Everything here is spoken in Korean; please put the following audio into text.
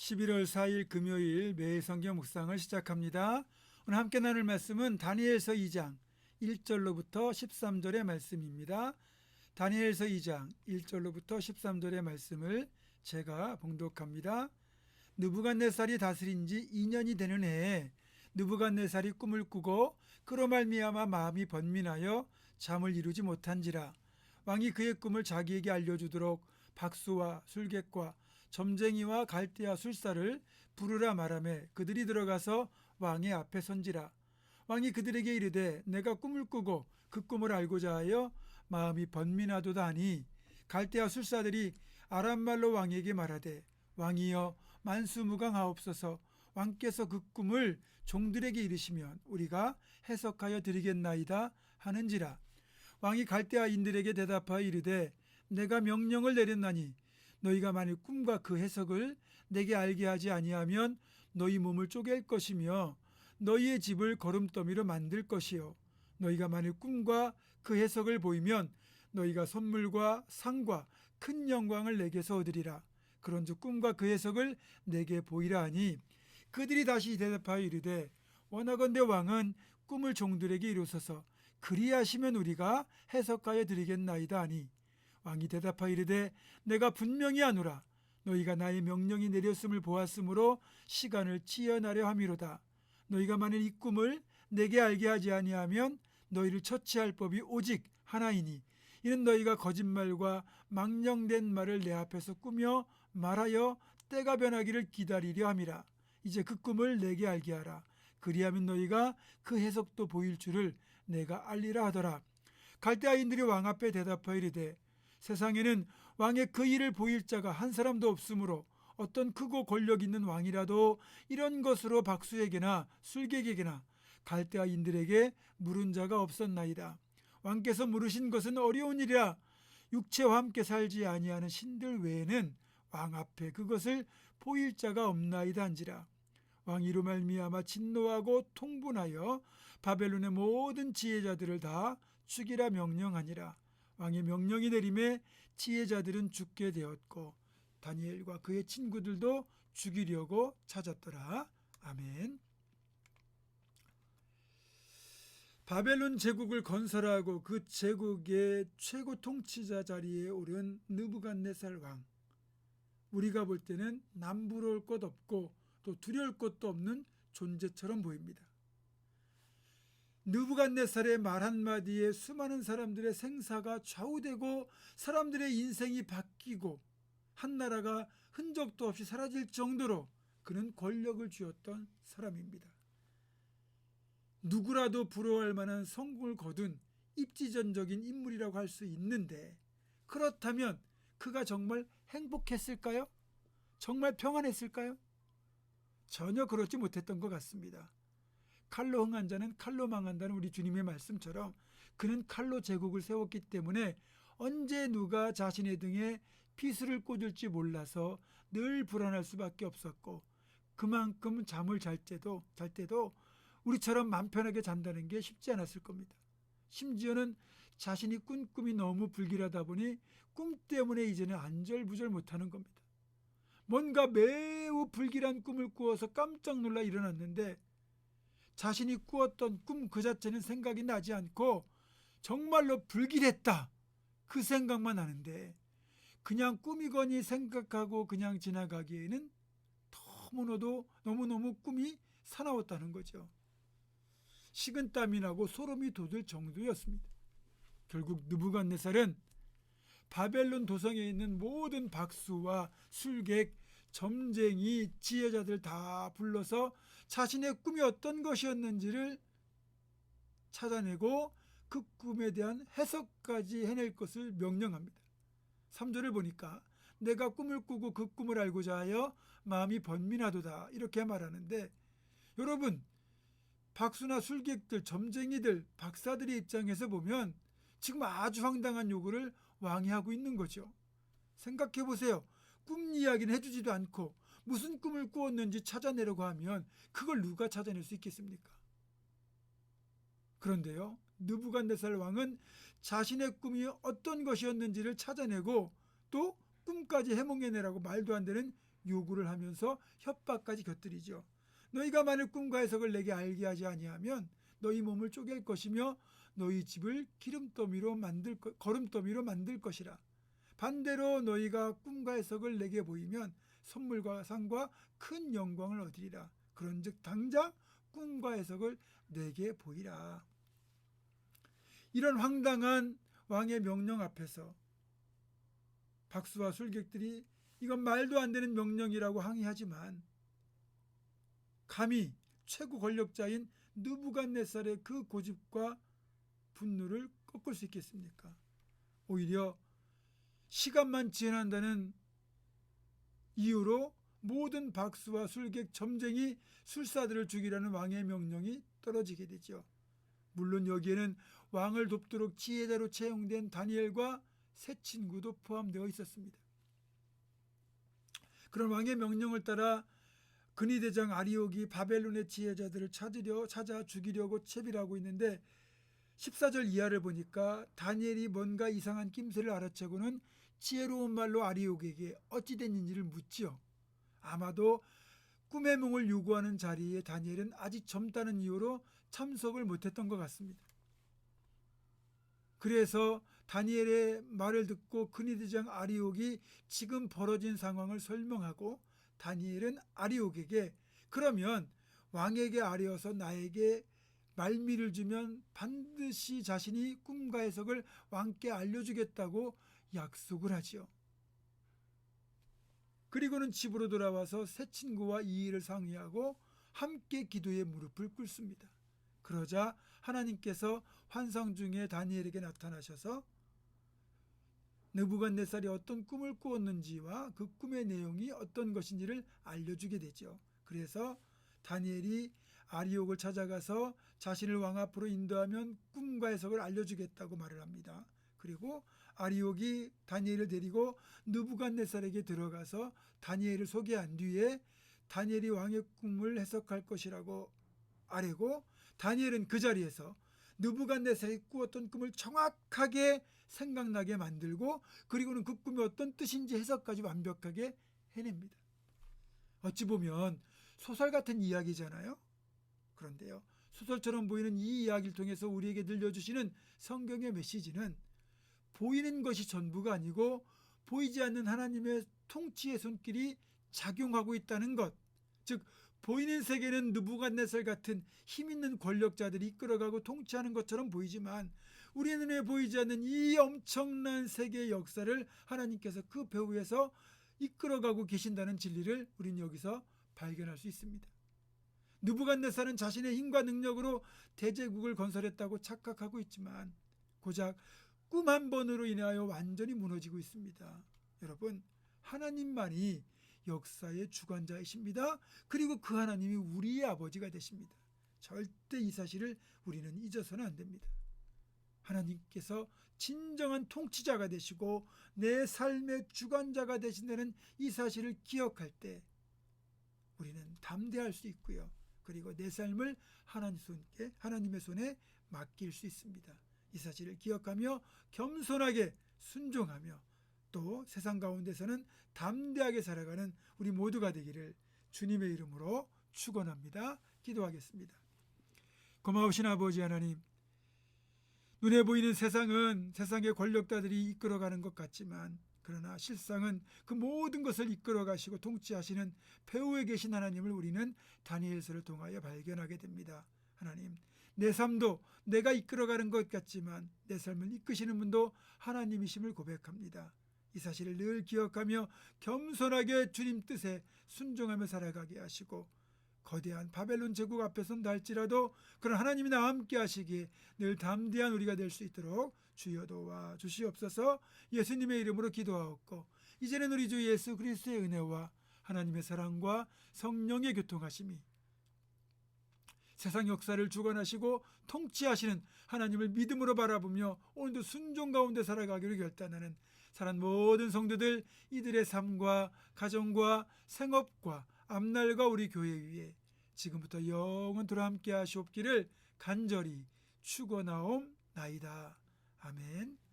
11월 4일 금요일 매일 성경 묵상을 시작합니다. 오늘 함께 나눌 말씀은 다니엘서 2장 1절로부터 13절의 말씀입니다. 다니엘서 2장 1절로부터 13절의 말씀을 제가 봉독합니다. 느부갓네살이 다스린 지 2년이 되는 해에 느부갓네살이 꿈을 꾸고 그로 말미암아 마음이 번민하여 잠을 이루지 못한지라. 왕이 그의 꿈을 자기에게 알려주도록 박수와 술객과 점쟁이와 갈대아 술사를 부르라 말하매 그들이 들어가서 왕의 앞에 선지라. 왕이 그들에게 이르되 내가 꿈을 꾸고 그 꿈을 알고자 하여 마음이 번민하도다 하니 갈대아 술사들이 아람말로 왕에게 말하되 왕이여 만수무강하옵소서. 왕께서 그 꿈을 종들에게 이르시면 우리가 해석하여 드리겠나이다 하는지라. 왕이 갈대아인들에게 대답하여 이르되 내가 명령을 내렸나니 너희가 만일 꿈과 그 해석을 내게 알게 하지 아니하면 너희 몸을 쪼갤 것이며 너희의 집을 거름더미로 만들 것이요 너희가 만일 꿈과 그 해석을 보이면 너희가 선물과 상과 큰 영광을 내게서 얻으리라. 그런즉 꿈과 그 해석을 내게 보이라 하니 그들이 다시 대답하여 이르되 원하건대 왕은 꿈을 종들에게 이루소서. 그리하시면 우리가 해석하여 드리겠나이다 하니 왕이 대답하여 이르되 내가 분명히 아노라. 너희가 나의 명령이 내렸음을 보았으므로 시간을 지연하려 함이로다. 너희가 만일 이 꿈을 내게 알게 하지 아니하면 너희를 처치할 법이 오직 하나이니 이는 너희가 거짓말과 망령된 말을 내 앞에서 꾸며 말하여 때가 변하기를 기다리려 함이라. 이제 그 꿈을 내게 알게 하라. 그리하면 너희가 그 해석도 보일 줄을 내가 알리라 하더라. 갈대아인들이 왕 앞에 대답하여 이르되 세상에는 왕의 그 일을 보일 자가 한 사람도 없으므로 어떤 크고 권력 있는 왕이라도 이런 것으로 박수에게나 술객에게나 갈대아인들에게 물은 자가 없었나이다. 왕께서 물으신 것은 어려운 일이라. 육체와 함께 살지 아니하는 신들 외에는 왕 앞에 그것을 보일 자가 없나이다 한지라. 왕이 이로 말미암아 진노하고 통분하여 바벨론의 모든 지혜자들을 다 죽이라 명령하니라. 왕의 명령이 내림에 지혜자들은 죽게 되었고 다니엘과 그의 친구들도 죽이려고 찾았더라. 아멘. 바벨론 제국을 건설하고 그 제국의 최고 통치자 자리에 오른 느부갓네살 왕. 우리가 볼 때는 남부러울 것 없고 또 두려울 것도 없는 존재처럼 보입니다. 느부갓네살의 말 한마디에 수많은 사람들의 생사가 좌우되고 사람들의 인생이 바뀌고 한 나라가 흔적도 없이 사라질 정도로 그는 권력을 쥐었던 사람입니다. 누구라도 부러워할 만한 성공을 거둔 입지전적인 인물이라고 할 수 있는데 그렇다면 그가 정말 행복했을까요? 정말 평안했을까요? 전혀 그렇지 못했던 것 같습니다. 칼로 흥한 자는 칼로 망한다는 우리 주님의 말씀처럼 그는 칼로 제국을 세웠기 때문에 언제 누가 자신의 등에 피수를 꽂을지 몰라서 늘 불안할 수밖에 없었고 그만큼 잠을 잘 때도 우리처럼 맘 편하게 잔다는 게 쉽지 않았을 겁니다. 심지어는 자신이 꾼 꿈이 너무 불길하다 보니 꿈 때문에 이제는 안절부절 못하는 겁니다. 뭔가 매우 불길한 꿈을 꾸어서 깜짝 놀라 일어났는데 자신이 꾸었던 꿈 그 자체는 생각이 나지 않고 정말로 불길했다 그 생각만 나는데 그냥 꿈이거니 생각하고 그냥 지나가기에는 너무너무 꿈이 사나웠다는 거죠. 식은땀이 나고 소름이 돋을 정도였습니다. 결국 느부갓네살은 바벨론 도성에 있는 모든 박수와 술객, 점쟁이, 지혜자들 다 불러서 자신의 꿈이 어떤 것이었는지를 찾아내고 그 꿈에 대한 해석까지 해낼 것을 명령합니다. 3절을 보니까 내가 꿈을 꾸고 그 꿈을 알고자 하여 마음이 번민하도다 이렇게 말하는데 여러분 박수나 술객들, 점쟁이들, 박사들의 입장에서 보면 지금 아주 황당한 요구를 왕이 하고 있는 거죠. 생각해 보세요. 꿈 이야기는 해주지도 않고 무슨 꿈을 꾸었는지 찾아내려고 하면 그걸 누가 찾아낼 수 있겠습니까? 그런데요, 느부갓네살 왕은 자신의 꿈이 어떤 것이었는지를 찾아내고 또 꿈까지 해몽해내라고 말도 안 되는 요구를 하면서 협박까지 곁들이죠. 너희가 만일 꿈과 해석을 내게 알게 하지 아니하면 너희 몸을 쪼갤 것이며 너희 집을 거름더미로 만들 것이라. 반대로 너희가 꿈과 해석을 내게 보이면 선물과 상과 큰 영광을 얻으리라. 그런즉 당장 꿈과 해석을 내게 보이라. 이런 황당한 왕의 명령 앞에서 박수와 술객들이 이건 말도 안 되는 명령이라고 항의하지만 감히 최고 권력자인 느부갓네살의 그 고집과 분노를 꺾을 수 있겠습니까? 오히려 시간만 지난다는 이유로 모든 박수와 술객, 점쟁이, 술사들을 죽이라는 왕의 명령이 떨어지게 되죠. 물론 여기에는 왕을 돕도록 지혜자로 채용된 다니엘과 세 친구도 포함되어 있었습니다. 그런 왕의 명령을 따라 근위대장 아리옥이 바벨론의 지혜자들을 찾아 죽이려고 채비하고 있는데 14절 이하를 보니까 다니엘이 뭔가 이상한 낌새를 알아채고는 지혜로운 말로 아리옥에게 어찌 됐는지를 묻지요. 아마도 꿈의 몽을 요구하는 자리에 다니엘은 아직 젊다는 이유로 참석을 못했던 것 같습니다. 그래서 다니엘의 말을 듣고 근위대장 아리옥이 지금 벌어진 상황을 설명하고 다니엘은 아리옥에게 그러면 왕에게 아뢰어서 나에게 말미를 주면 반드시 자신이 꿈과 해석을 왕께 알려주겠다고 약속을 하지요. 그리고는 집으로 돌아와서 새 친구와 이 일을 상의하고 함께 기도에 무릎을 꿇습니다. 그러자 하나님께서 환상 중에 다니엘에게 나타나셔서 느부갓네살이 어떤 꿈을 꾸었는지와 그 꿈의 내용이 어떤 것인지를 알려주게 되죠. 그래서 다니엘이 아리옥을 찾아가서 자신을 왕 앞으로 인도하면 꿈과 해석을 알려주겠다고 말을 합니다. 그리고 아리옥이 다니엘을 데리고 느부갓네살에게 들어가서 다니엘을 소개한 뒤에 다니엘이 왕의 꿈을 해석할 것이라고 아뢰고 다니엘은 그 자리에서 느부갓네살이 꾸었던 꿈을 정확하게 생각나게 만들고 그리고는 그 꿈이 어떤 뜻인지 해석까지 완벽하게 해냅니다. 어찌 보면 소설 같은 이야기잖아요. 그런데요, 소설처럼 보이는 이 이야기를 통해서 우리에게 들려주시는 성경의 메시지는 보이는 것이 전부가 아니고 보이지 않는 하나님의 통치의 손길이 작용하고 있다는 것, 즉 보이는 세계는 느부갓네살 같은 힘있는 권력자들이 이끌어가고 통치하는 것처럼 보이지만 우리 눈에 보이지 않는 이 엄청난 세계의 역사를 하나님께서 그 배후에서 이끌어가고 계신다는 진리를 우리는 여기서 발견할 수 있습니다. 느부갓네살은 자신의 힘과 능력으로 대제국을 건설했다고 착각하고 있지만 고작 꿈 한 번으로 인하여 완전히 무너지고 있습니다. 여러분, 하나님만이 역사의 주관자이십니다. 그리고 그 하나님이 우리의 아버지가 되십니다. 절대 이 사실을 우리는 잊어서는 안 됩니다. 하나님께서 진정한 통치자가 되시고 내 삶의 주관자가 되신다는 이 사실을 기억할 때 우리는 담대할 수 있고요. 그리고 내 삶을 하나님의 손에 맡길 수 있습니다. 이 사실을 기억하며 겸손하게 순종하며 또 세상 가운데서는 담대하게 살아가는 우리 모두가 되기를 주님의 이름으로 축원합니다. 기도하겠습니다. 고마우신 아버지 하나님, 눈에 보이는 세상은 세상의 권력자들이 이끌어가는 것 같지만 그러나 실상은 그 모든 것을 이끌어 가시고 통치하시는 배후에 계신 하나님을 우리는 다니엘서를 통하여 발견하게 됩니다. 하나님, 내 삶도 내가 이끌어가는 것 같지만 내 삶을 이끄시는 분도 하나님이심을 고백합니다. 이 사실을 늘 기억하며 겸손하게 주님 뜻에 순종하며 살아가게 하시고 거대한 바벨론 제국 앞에 선다 할지라도 그런 하나님이 나와 함께 하시기에 늘 담대한 우리가 될 수 있도록 주여 도와 주시옵소서. 예수님의 이름으로 기도하옵고 이제는 우리 주 예수 그리스도의 은혜와 하나님의 사랑과 성령의 교통하심이 세상 역사를 주관하시고 통치하시는 하나님을 믿음으로 바라보며 오늘도 순종 가운데 살아가기로 결단하는 사랑 모든 성도들, 이들의 삶과 가정과 생업과 앞날과 우리 교회 위에 지금부터 영원토록 함께 하시옵기를 간절히 축원하옵나이다. 아멘.